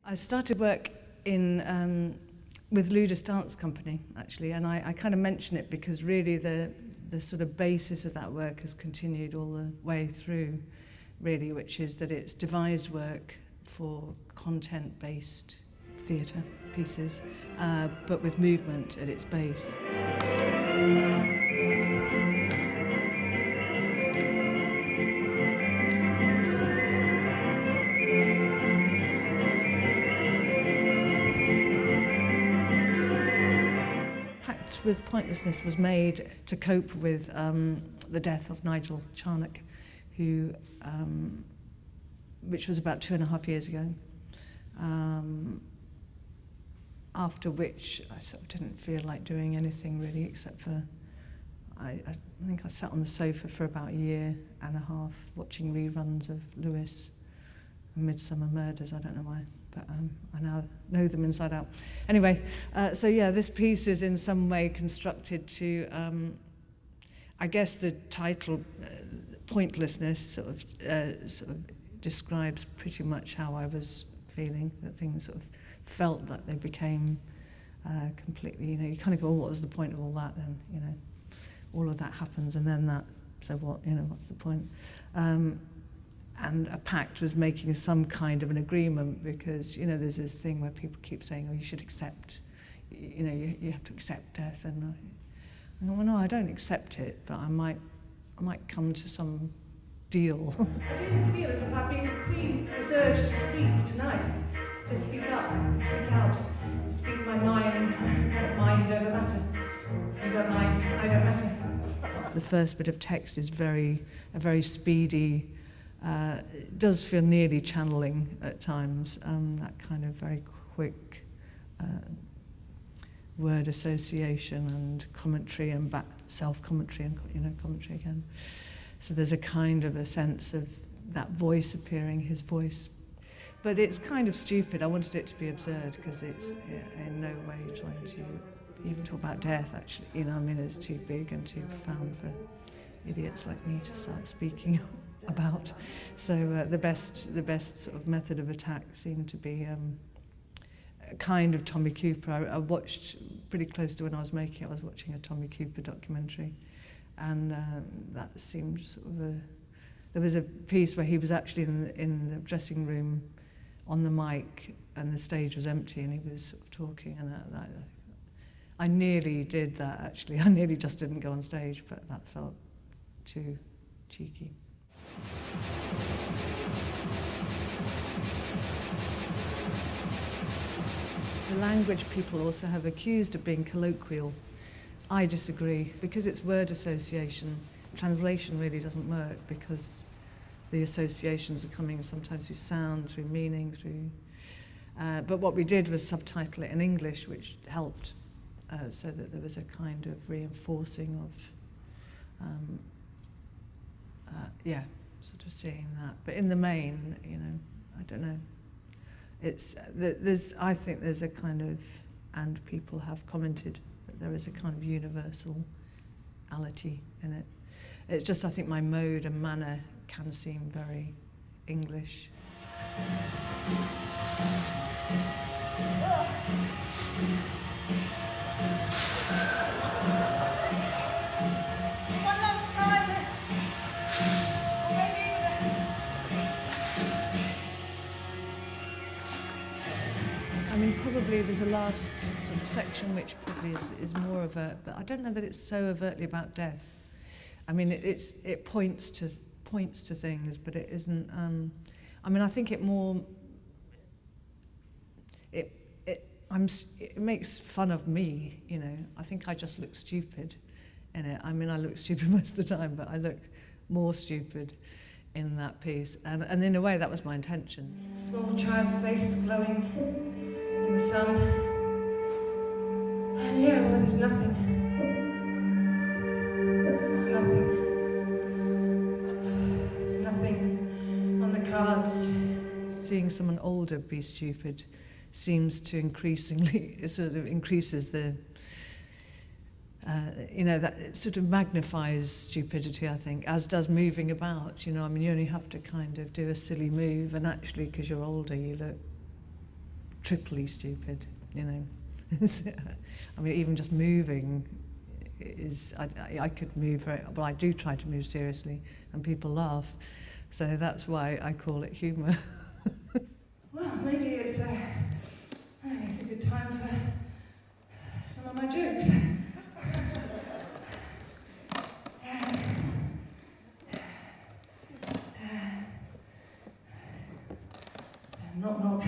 I started work in with Ludus Dance Company, actually, and I kind of mention it because really the sort of basis of that work has continued all the way through, really, which is that it's devised work for content-based theatre pieces, but with movement at its base. Pact with Pointlessness was made to cope with the death of Nigel Charnock, who, which was about 2.5 years ago, after which I sort of didn't feel like doing anything really, except for, I think I sat on the sofa for about 1.5 years watching reruns of Lewis and Midsummer Murders. I don't know why, but I now know them inside out. Anyway, so yeah, this piece is in some way constructed to, I guess the title, Pointlessness, sort of describes pretty much how I was feeling, that things sort of felt that they became completely, you kind of go, oh, what was the point of all that then, all of that happens and then that, so what, what's the point? And a pact was making some kind of an agreement because, there's this thing where people keep saying, oh, you should accept, you have to accept death. And I go, well, no, I don't accept it, but I might come to some deal. I do feel as if I've been bequeathed this urge to speak tonight, to speak up, speak out, speak my mind. I don't mind over matter. You don't mind, I don't matter. The first bit of text is a very speedy, does feel nearly channeling at times, that kind of very quick word association and commentary and self-commentary and commentary again. So there's a kind of a sense of that voice appearing, his voice. But it's kind of stupid. I wanted it to be absurd because it's in no way trying to even talk about death, actually. It's too big and too profound for idiots like me to start speaking about. So the best sort of method of attack seemed to be a kind of Tommy Cooper. I watched pretty close to when I was making it. I was watching a Tommy Cooper documentary, and that seemed sort of there was a piece where he was actually in the dressing room on the mic, and the stage was empty, and he was sort of talking, and I nearly did that, actually. I nearly just didn't go on stage, but that felt too cheeky. The language people also have accused of being colloquial. I disagree, because it's word association. Translation really doesn't work because the associations are coming sometimes through sound, through meaning, but what we did was subtitle it in English, which helped, so that there was a kind of reinforcing of, sort of seeing that. But in the main, I don't know. I think there's a kind of, and people have commented that there is a kind of universality in it. It's just, I think my mode and manner can seem very English. One last time. Probably there's a last sort of section which probably is more overt, but I don't know that it's so overtly about death. It points to things, but it isn't. I think it more. It makes fun of me, I think I just look stupid in it. I look stupid most of the time, but I look more stupid in that piece, and in a way that was my intention. Small child's face glowing in the sun, and here where there's nothing. There's nothing on the cards. Seeing someone older be stupid seems to increasingly, it sort of increases the, that it sort of magnifies stupidity, I think, as does moving about, you only have to kind of do a silly move, and actually, because you're older, you look triply stupid, you know. I mean, even just moving is, I could move very, well, I do try to move seriously, and people laugh. So that's why I call it humour. Well, maybe it's a good time for some of my jokes. Knock, knock.